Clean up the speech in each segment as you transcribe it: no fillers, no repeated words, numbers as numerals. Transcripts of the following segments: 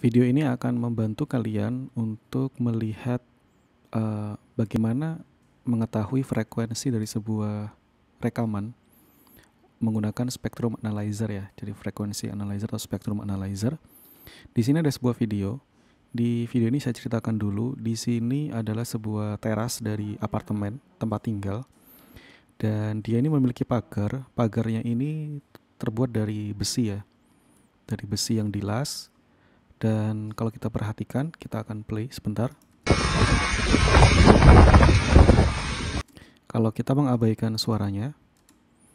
Video ini akan membantu kalian untuk melihat bagaimana mengetahui frekuensi dari sebuah rekaman menggunakan spectrum analyzer ya. Jadi frekuensi analyzer atau spectrum analyzer. Di sini ada sebuah video. Di video ini saya ceritakan dulu, di sini adalah sebuah teras dari apartemen tempat tinggal dan dia ini memiliki pagar. Pagarnya ini terbuat dari besi ya. Dari besi yang dilas. Dan kalau kita perhatikan, kita akan play sebentar. Kalau kita mengabaikan suaranya,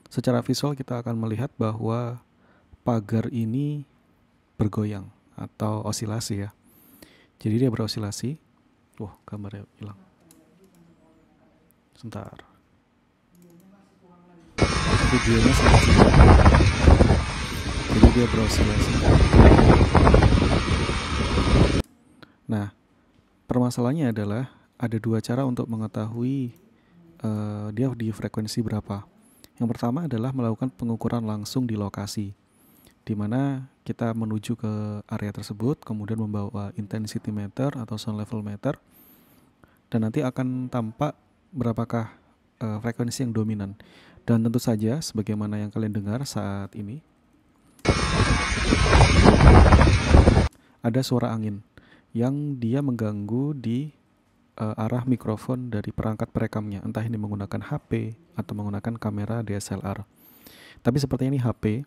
secara visual kita akan melihat bahwa pagar ini bergoyang atau osilasi ya. Jadi dia berosilasi. Wah, gambarnya hilang. Sebentar. Videonya sangat singkat. Jadi dia berosilasi. Nah, permasalahannya adalah ada dua cara untuk mengetahui dia di frekuensi berapa. Yang pertama adalah melakukan pengukuran langsung di lokasi, di mana kita menuju ke area tersebut, kemudian membawa intensity meter atau sound level meter, dan nanti akan tampak berapakah frekuensi yang dominan. Dan tentu saja, sebagaimana yang kalian dengar saat ini, ada suara angin yang dia mengganggu di arah mikrofon dari perangkat perekamnya, entah ini menggunakan HP atau menggunakan kamera DSLR. Tapi sepertinya ini HP,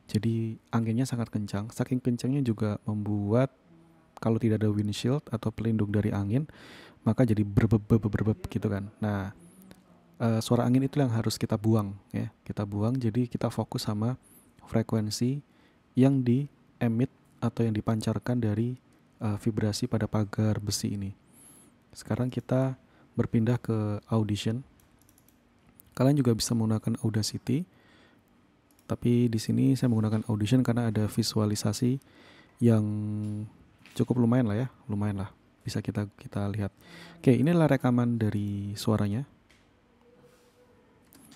jadi anginnya sangat kencang. Saking kencangnya juga membuat kalau tidak ada windshield atau pelindung dari angin, maka jadi berbeb gitu kan. Nah, suara angin itu yang harus kita buang ya. Kita buang, jadi kita fokus sama frekuensi yang di emit atau yang dipancarkan dari vibrasi pada pagar besi ini. Sekarang kita berpindah ke Audition. Kalian juga bisa menggunakan Audacity, tapi di sini saya menggunakan Audition karena ada visualisasi yang cukup lumayan lah ya, lumayan lah. Bisa kita lihat. Oke, inilah rekaman dari suaranya.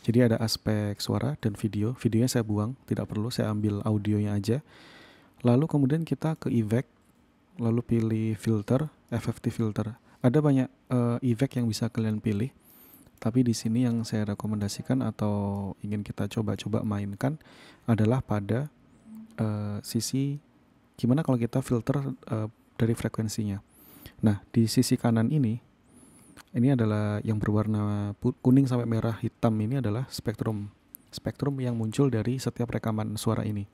Jadi ada aspek suara dan video. Videonya saya buang, tidak perlu, saya ambil audionya aja. Lalu kemudian kita ke effect, lalu pilih filter, FFT filter. Ada banyak effect yang bisa kalian pilih. Tapi di sini yang saya rekomendasikan atau ingin kita coba-coba mainkan adalah pada sisi gimana kalau kita filter dari frekuensinya. Nah, di sisi kanan ini adalah yang berwarna kuning sampai merah hitam, ini adalah spektrum yang muncul dari setiap rekaman suara ini.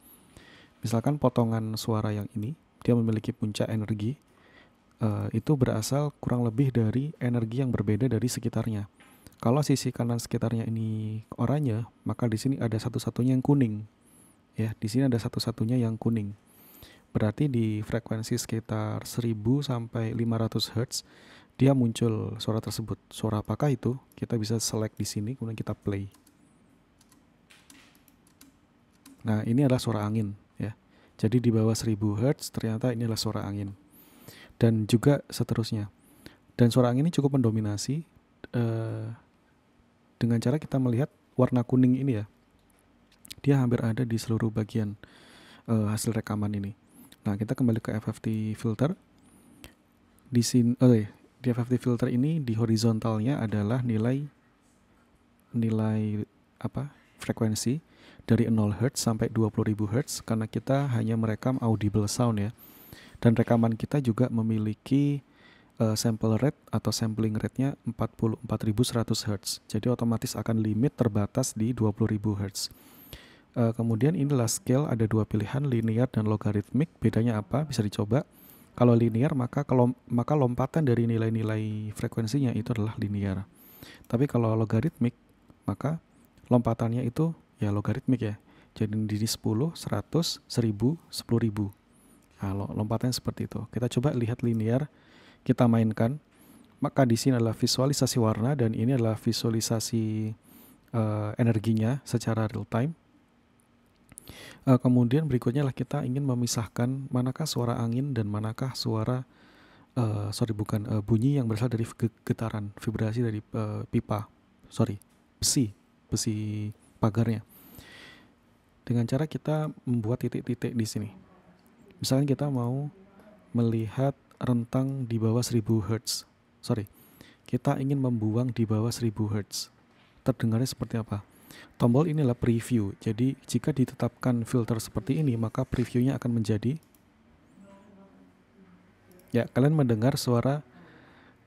Misalkan potongan suara yang ini, dia memiliki puncak energi, itu berasal kurang lebih dari energi yang berbeda dari sekitarnya. Kalau sisi kanan sekitarnya ini oranye, maka di sini ada satu-satunya yang kuning. Ya, di sini ada satu-satunya yang kuning. Berarti di frekuensi sekitar 1000 sampai 500 Hz dia muncul suara tersebut. Suara apakah itu? Kita bisa select di sini, kemudian kita play. Nah, ini adalah suara angin ya. Jadi di bawah 1000 Hz ternyata ini adalah suara angin. Dan juga seterusnya. Dan suara angin ini cukup mendominasi dengan cara kita melihat warna kuning ini ya. Dia hampir ada di seluruh bagian hasil rekaman ini. Nah, kita kembali ke FFT filter. Di sini di FFT filter ini di horizontalnya adalah nilai frekuensi dari 0 Hz sampai 20.000 Hz karena kita hanya merekam audible sound ya. Dan rekaman kita juga memiliki sample rate atau sampling rate-nya 44.100 Hz. Jadi otomatis akan limit terbatas di 20.000 Hz. Kemudian inilah scale, ada dua pilihan, linear dan logarithmic. Bedanya apa? Bisa dicoba. Kalau linear maka lompatan dari nilai-nilai frekuensinya itu adalah linear. Tapi kalau logarithmic maka lompatannya itu ya logaritmik ya. Jadi di 10, 100, 1000, 10.000. Nah, lompatannya seperti itu. Kita coba lihat linear, kita mainkan. Maka di sini adalah visualisasi warna dan ini adalah visualisasi energinya secara real time. Kemudian berikutnya lah kita ingin memisahkan manakah suara angin dan manakah suara bunyi yang berasal dari getaran, vibrasi dari besi pagarnya. Dengan cara kita membuat titik-titik di sini. Misalnya kita mau melihat rentang di bawah 1000 Hz. Sorry, kita ingin membuang di bawah 1000 Hz. Terdengarnya seperti apa? Tombol inilah preview. Jadi jika ditetapkan filter seperti ini, maka previewnya akan menjadi, ya kalian mendengar suara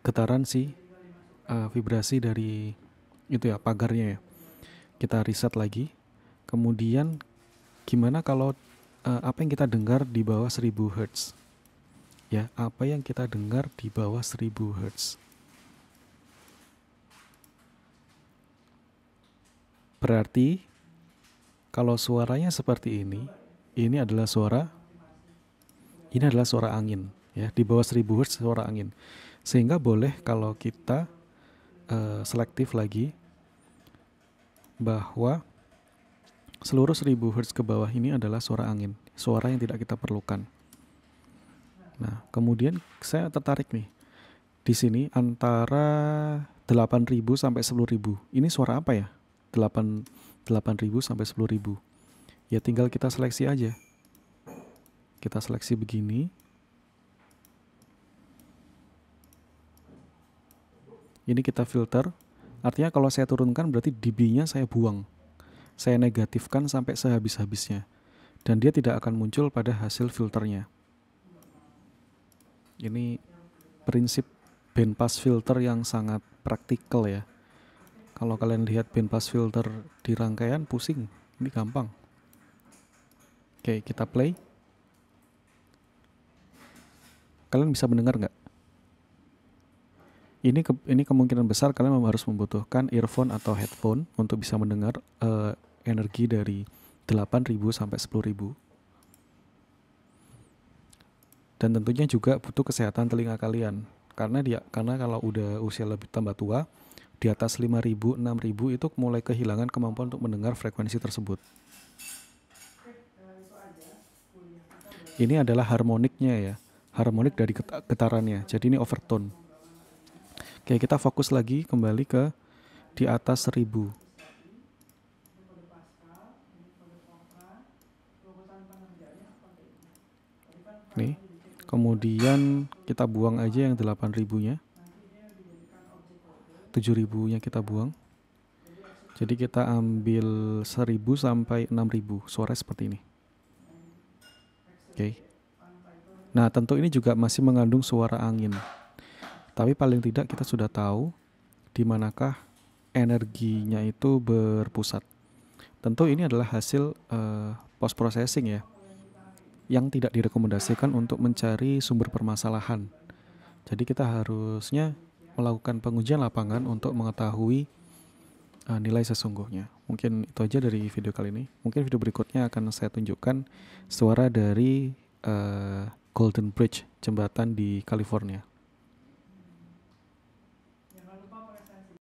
getaran vibrasi dari itu ya, pagarnya ya. Kita reset lagi. Kemudian gimana kalau apa yang kita dengar di bawah 1000 Hz? Ya, apa yang kita dengar di bawah 1000 Hz? Berarti kalau suaranya seperti ini adalah suara angin ya, di bawah 1000 Hz suara angin. Sehingga boleh kalau kita selektif lagi bahwa seluruh 1000 Hz ke bawah ini adalah suara angin, suara yang tidak kita perlukan. Nah, kemudian saya tertarik nih di sini antara 8.000 sampai 10.000. Ini suara apa ya? 8.000 sampai 10.000. Ya tinggal kita seleksi aja. Kita seleksi begini. Ini kita filter. Artinya kalau saya turunkan berarti dB-nya saya buang. Saya negatifkan sampai sehabis-habisnya. Dan dia tidak akan muncul pada hasil filternya. Ini prinsip bandpass filter yang sangat praktikal ya. Kalau kalian lihat bandpass filter di rangkaian pusing. Ini gampang. Oke, kita play. Kalian bisa mendengar nggak? Ini kemungkinan besar kalian harus membutuhkan earphone atau headphone untuk bisa mendengar energi dari 8.000 sampai 10.000. Dan tentunya juga butuh kesehatan telinga kalian. Karena kalau udah usia lebih tambah tua, di atas 5.000, 6.000 itu mulai kehilangan kemampuan untuk mendengar frekuensi tersebut. Ini adalah harmoniknya ya. Harmonik dari getarannya. Jadi ini overtone. Oke, kita fokus lagi kembali ke di atas 1000. Nih. Kemudian kita buang aja yang 8.000-nya. 7.000-nya kita buang. Jadi kita ambil 1.000 sampai 6.000. Suara seperti ini. Oke. Nah, tentu ini juga masih mengandung suara angin. Tapi paling tidak kita sudah tahu di manakah energinya itu berpusat. Tentu ini adalah hasil post processing ya, yang tidak direkomendasikan untuk mencari sumber permasalahan. Jadi kita harusnya melakukan pengujian lapangan untuk mengetahui nilai sesungguhnya. Mungkin itu aja dari video kali ini. Mungkin video berikutnya akan saya tunjukkan suara dari Golden Bridge, jembatan di California.